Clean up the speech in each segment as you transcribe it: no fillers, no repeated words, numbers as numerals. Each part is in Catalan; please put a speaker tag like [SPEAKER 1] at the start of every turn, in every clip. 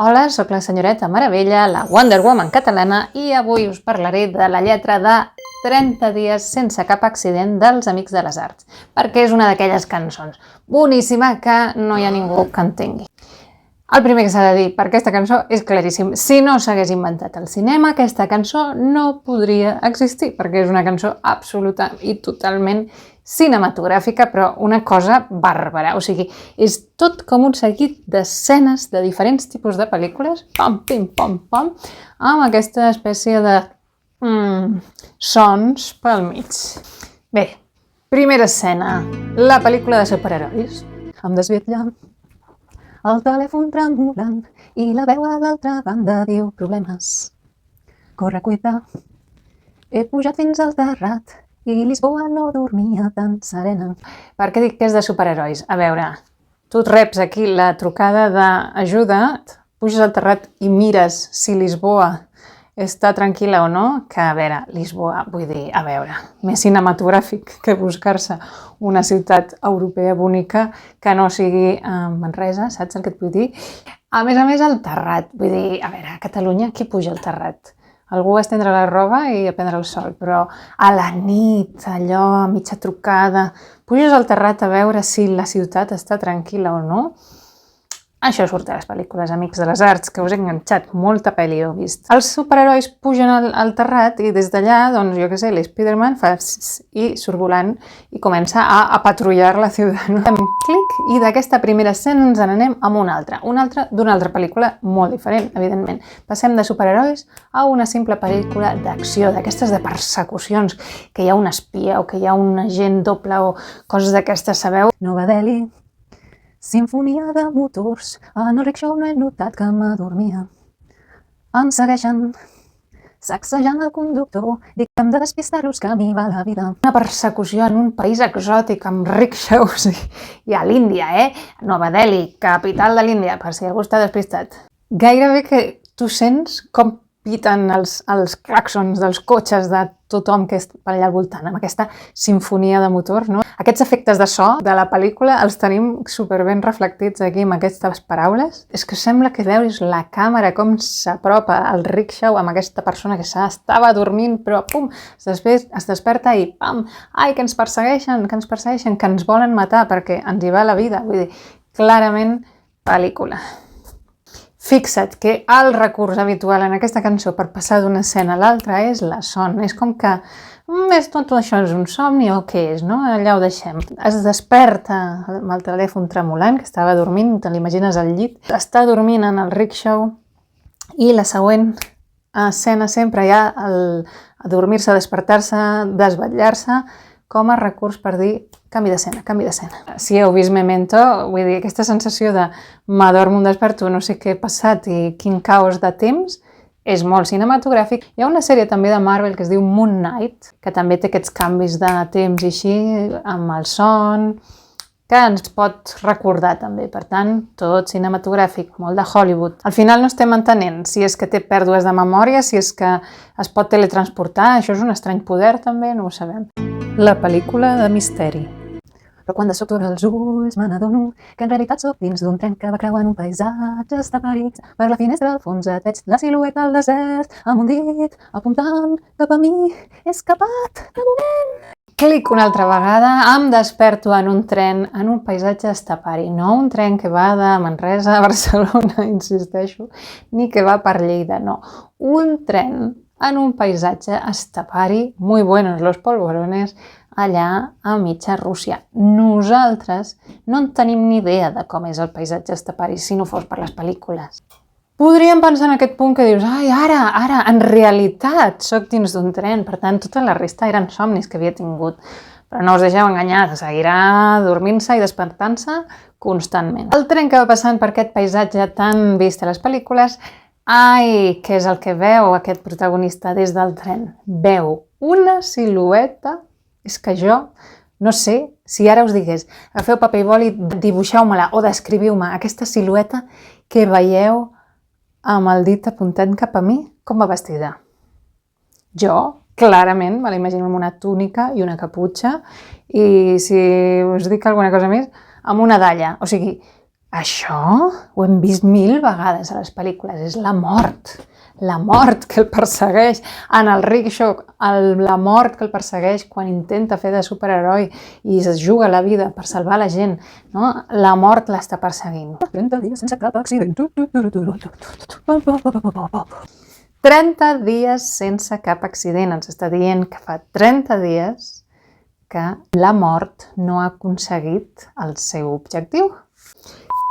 [SPEAKER 1] Hola, sóc la senyoreta Meravella, la Wonder Woman catalana, i avui us parlaré de la lletra de 30 dies sense cap accident dels Amics de les Arts, perquè és una d'aquelles cançons boníssima que no hi ha ningú que entengui. El primer que s'ha de dir per aquesta cançó és claríssim. Si no s'hagués inventat el cinema, aquesta cançó no podria existir, perquè és una cançó absoluta i totalment cinematogràfica, però una cosa bàrbara. O sigui, és tot com un seguit d'escenes de diferents tipus de pel·lícules, pam, pim, pam, pam, amb aquesta espècie de sons pel mig. Bé, primera escena, la pel·lícula de superherois. Em desvetlla el telèfon tremolant i la veu a l'altra banda diu problemes. Corre, cuita, he pujat fins al terrat i Lisboa no dormia tan serena. Per què dic que és de superherois? A veure, tu et reps aquí la trucada d'ajuda, puges al terrat i mires si Lisboa està tranquil·la o no, que a veure, Lisboa, vull dir, a veure, més cinematogràfic que buscar-se una ciutat europea bonica que no sigui Manresa, saps el que et vull dir? A més, el terrat, vull dir, a veure, a Catalunya qui puja al terrat? Algú a estendre la roba i a prendre el sol, però a la nit, allò, a mitja trucada, puges al terrat a veure si la ciutat està tranquil·la o no. Això surt a les pel·lícules Amics de les Arts, que us he enganxat, molta pel·li heu vist. Els superherois pugen al terrat i des d'allà, doncs jo què sé, l'Spiderman fa i surt volant i comença a patrullar la ciutat. Fem clic i d'aquesta primera escena ens n'anem amb una altra d'una altra pel·lícula molt diferent, evidentment. Passem de superherois a una simple pel·lícula d'acció, d'aquestes de persecucions, que hi ha un espia o que hi ha un agent doble o coses d'aquestes, sabeu? Nova Delhi. Sinfonia de motors, en el rickshaw no he notat que m'adormia. Em segueixen, sacsejant el conductor, dic que hem de despistar-los que a mi va la vida. Una persecució en un país exòtic amb rickshaws i a l'Índia, Nova Delhi, capital de l'Índia, per si algú està despistat. Gairebé que tu sents com piten els claxons dels cotxes de tothom que és per allà al voltant, amb aquesta sinfonia de motor, no? Aquests efectes de so de la pel·lícula els tenim superben reflectits aquí amb aquestes paraules. És que sembla que veus la càmera com s'apropa al rickshaw amb aquesta persona que estava dormint, però pum, es desperta i pam, ai, que ens persegueixen, que ens volen matar perquè ens hi va la vida. Vull dir, clarament pel·lícula. Fixa't que el recurs habitual en aquesta cançó per passar d'una escena a l'altra és la son. És com que tot això és un somni o què és, no? Allà ho deixem. Es desperta amb el telèfon tremolant, que estava dormint, te l'imagines al llit. Està dormint en el rickshaw i la següent escena sempre hi ha a dormir-se, despertar-se, desvetllar-se, com a recurs per dir canvi d'escena. Si heu vist Memento, vull dir, aquesta sensació de m'adormo, em desperto, no sé què ha passat i quin caos de temps, és molt cinematogràfic. Hi ha una sèrie també de Marvel que es diu Moon Knight, que també té aquests canvis de temps i així, amb el son, que ens pot recordar també. Per tant, tot cinematogràfic, molt de Hollywood. Al final no estem entenent si és que té pèrdues de memòria, si és que es pot teletransportar, això és un estrany poder també, no ho sabem. La pel·lícula de misteri. Però quan de sobte obro els ulls me n'adono que en realitat sóc dins d'un tren que va creuant un paisatge estaperit. Per la finestra al fons et veig la silueta al desert, amb un dit apuntant cap a mi. He escapat de moment. Clic una altra vegada, em desperto en un tren, en un paisatge estepari. No un tren que va de Manresa a Barcelona, insisteixo, ni que va per Lleida, no. Un tren en un paisatge estepari, muy buenos los polvorones, allà a mitja Rússia. Nosaltres no en tenim ni idea de com és el paisatge estepari si no fos per les pel·lícules. Podríem pensar en aquest punt que dius, ai, ara, en realitat sóc dins d'un tren, per tant, tota la resta eren somnis que havia tingut. Però no us deixeu enganyar, seguirà dormint-se i despertant-se constantment. El tren que va passant per aquest paisatge tan vist a les pel·lícules, ai, què és el que veu aquest protagonista des del tren? Veu una silueta. És que jo no sé si ara us digués agafeu paper i boli, dibuixeu-me-la o descriviu-me aquesta silueta que veieu amb el dit apuntant cap a mi, com va vestida. Jo, clarament, me la imagino amb una túnica i una caputxa i si us dic alguna cosa més, amb una dalla. O sigui, Això ho hem vist 1000 vegades a les pel·lícules, és la mort que el persegueix en el rickshaw, la mort que el persegueix quan intenta fer de superheroi i es juga la vida per salvar la gent, no? La mort l'està perseguint. 30 dies sense cap accident. 30 dies sense cap accident. Ens està dient que fa 30 dies que la mort no ha aconseguit el seu objectiu.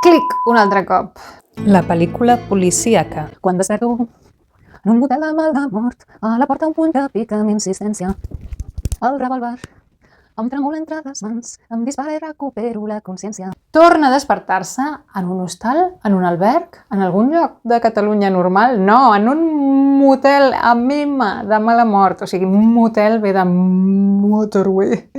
[SPEAKER 1] Clic un altre cop. La pel·lícula policíaca. Quan desperto en un motel de mala mort, a la porta un puny que pica amb insistència. El revòlver em tremula entre les mans, em dispara i recupero la consciència. Torna a despertar-se en un hostal, en un alberg, en algun lloc de Catalunya normal? No, en un motel amb M de mala mort, o sigui, un motel ve de motorway.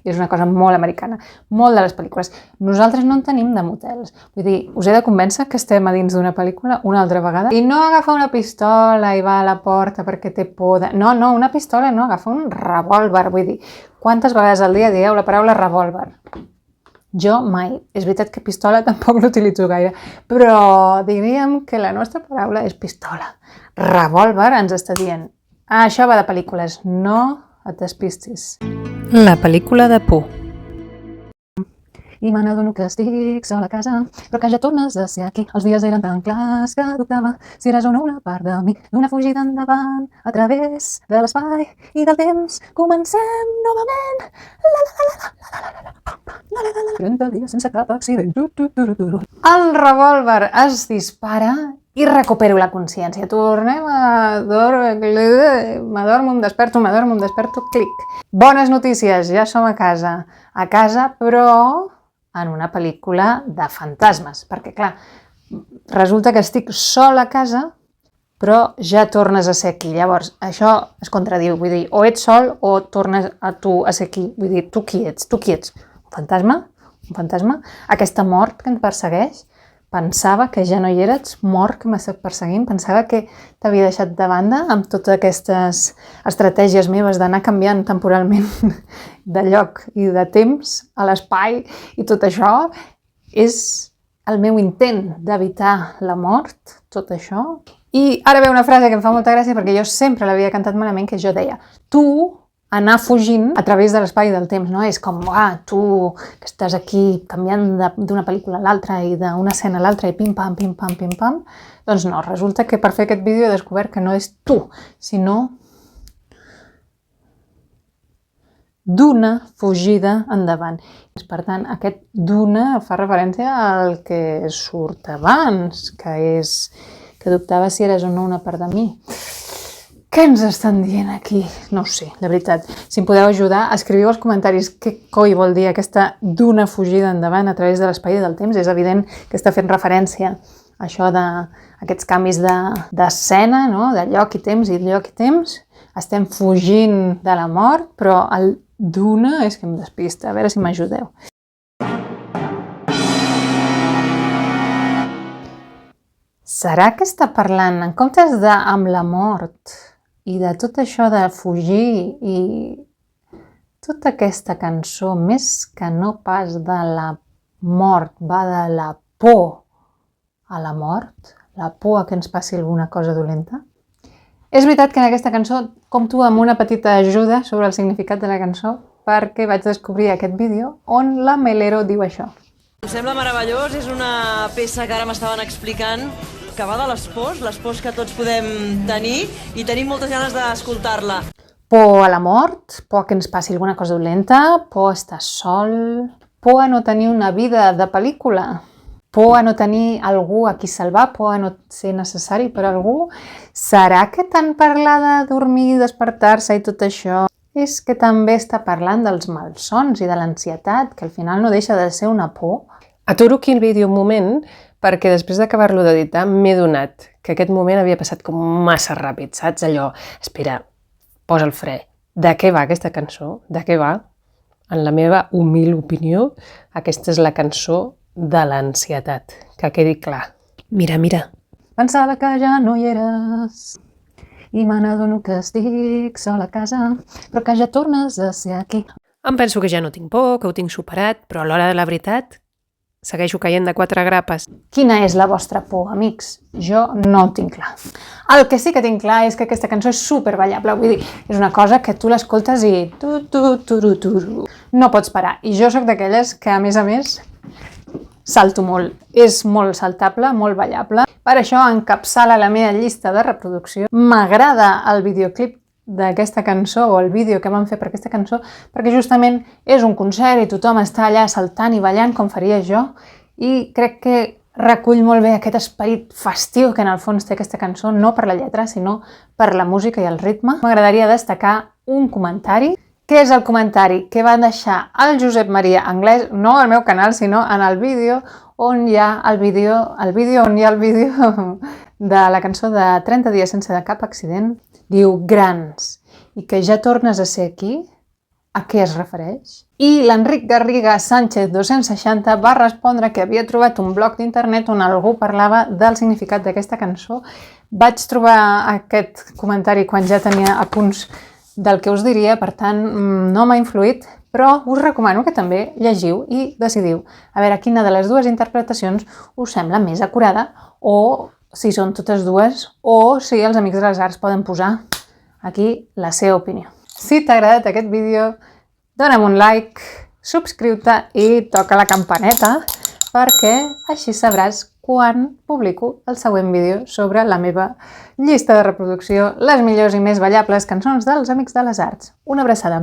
[SPEAKER 1] És una cosa molt americana, molt de les pel·lícules. Nosaltres no en tenim de motels. Vull dir, us he de convèncer que estem a dins d'una pel·lícula una altra vegada i no agafa una pistola i va a la porta perquè té por de... No, una pistola no, agafa un revòlver. Vull dir, quantes vegades al dia dieu la paraula revòlver? Jo mai. És veritat que pistola tampoc l'utilitzo gaire, però diríem que la nostra paraula és pistola. Revòlver ens està dient, això va de pel·lícules, no et despistis. La pel·lícula de por. I me n'adono que estic sola a casa, però que ja tornes a ser aquí. Els dies eren tan clars que dubtava si eres o no una part de mi. D'una fugida endavant, a través de l'espai i del temps. Comencem novament. 30 dies sense cap accident. El revòlver es dispara i recupero la consciència. Tornem a... M'adormo, em desperto, clic. Bones notícies, ja som a casa. A casa, però en una pel·lícula de fantasmes. Perquè, clar, resulta que estic sola a casa, però ja tornes a ser aquí. Llavors, això es contradiu. Vull dir, o ets sol o tornes a tu a ser aquí. Vull dir, tu qui ets? Un fantasma? Aquesta mort que em persegueix? Pensava que ja no hi eres, mort que m'estàs perseguint, pensava que t'havia deixat de banda amb totes aquestes estratègies meves d'anar canviant temporalment de lloc i de temps a l'espai i tot això és el meu intent d'evitar la mort, tot això. I ara ve una frase que em fa molta gràcia perquè jo sempre l'havia cantat malament, que jo deia, tu anar fugint a través de l'espai i del temps, no? És com, tu que estàs aquí canviant d'una pel·lícula a l'altra i d'una escena a l'altra i pim-pam. Doncs no, resulta que per fer aquest vídeo he descobert que no és tu, sinó d'una fugida endavant. Per tant, aquest d'una fa referència al que surt abans, que és que dubtava si eres o no una part de mi. Què ens estan dient aquí? No ho sé, la veritat. Si em podeu ajudar, escriviu als comentaris què coi vol dir aquesta d'una fugida endavant a través de l'espai i del temps. És evident que està fent referència a això d'aquests canvis d'escena, no? De lloc i temps i lloc i temps. Estem fugint de la mort, però el d'una és que em despista. A veure si m'ajudeu. Serà que està parlant, en comptes de amb la mort i de tot això de fugir i tota aquesta cançó, més que no pas de la mort, va de la por a la mort, la por a que ens passi alguna cosa dolenta? És veritat que en aquesta cançó compto amb una petita ajuda sobre el significat de la cançó perquè vaig descobrir aquest vídeo on la Melero diu això.
[SPEAKER 2] Em sembla meravellós, és una peça que ara m'estaven explicant que va de les pors que tots podem tenir i tenim moltes ganes d'escoltar-la.
[SPEAKER 1] Por a la mort, por a que ens passi alguna cosa dolenta, por a estar sol, por a no tenir una vida de pel·lícula, por a no tenir algú a qui salvar, por a no ser necessari per algú. Serà que tant parlar de dormir, despertar-se i tot això és que també està parlant dels malsons i de l'ansietat, que al final no deixa de ser una por?
[SPEAKER 3] Aturo aquí el vídeo un moment perquè després d'acabar-lo d'editar m'he donat que aquest moment havia passat com massa ràpid, saps? Allò, espera, posa el fre. De què va aquesta cançó? De què va? En la meva humil opinió, aquesta és la cançó de l'ansietat, que quedi clar. Mira.
[SPEAKER 1] Pensava que ja no hi eres i me n'adono que estic sola a casa, però que ja tornes a ser aquí.
[SPEAKER 3] Em penso que ja no tinc por, que ho tinc superat, però a l'hora de la veritat segueixo caient de 4 grapes.
[SPEAKER 1] Quina és la vostra por, amics? Jo no ho tinc clar. El que sí que tinc clar és que aquesta cançó és superballable. Vull dir, és una cosa que tu l'escoltes i... no pots parar. I jo sóc d'aquelles que, a més, salto molt. És molt saltable, molt ballable. Per això encapçala la meva llista de reproducció. M'agrada el videoclip d'aquesta cançó o el vídeo que vam fer per aquesta cançó perquè justament és un concert i tothom està allà saltant i ballant com faria jo i crec que recull molt bé aquest esperit festiu que en el fons té aquesta cançó, no per la lletra sinó per la música i el ritme. M'agradaria destacar un comentari. Què és el comentari que va deixar el Josep Maria Anglès, no al meu canal sinó en el vídeo on hi ha el vídeo de la cançó de 30 dies sense cap accident. Diu grans, i que ja tornes a ser aquí? A què es refereix? I l'Enric Garriga Sánchez 260 va respondre que havia trobat un blog d'internet on algú parlava del significat d'aquesta cançó. Vaig trobar aquest comentari quan ja tenia apunts del que us diria, per tant no m'ha influït, però us recomano que també llegiu i decidiu a veure quina de les dues interpretacions us sembla més acurada o si són totes dues, o si els Amics de les Arts poden posar aquí la seva opinió. Si t'ha agradat aquest vídeo, dona'm un like, subscriu-te i toca la campaneta perquè així sabràs quan publico el següent vídeo sobre la meva llista de reproducció, les millors i més ballables cançons dels Amics de les Arts. Una abraçada!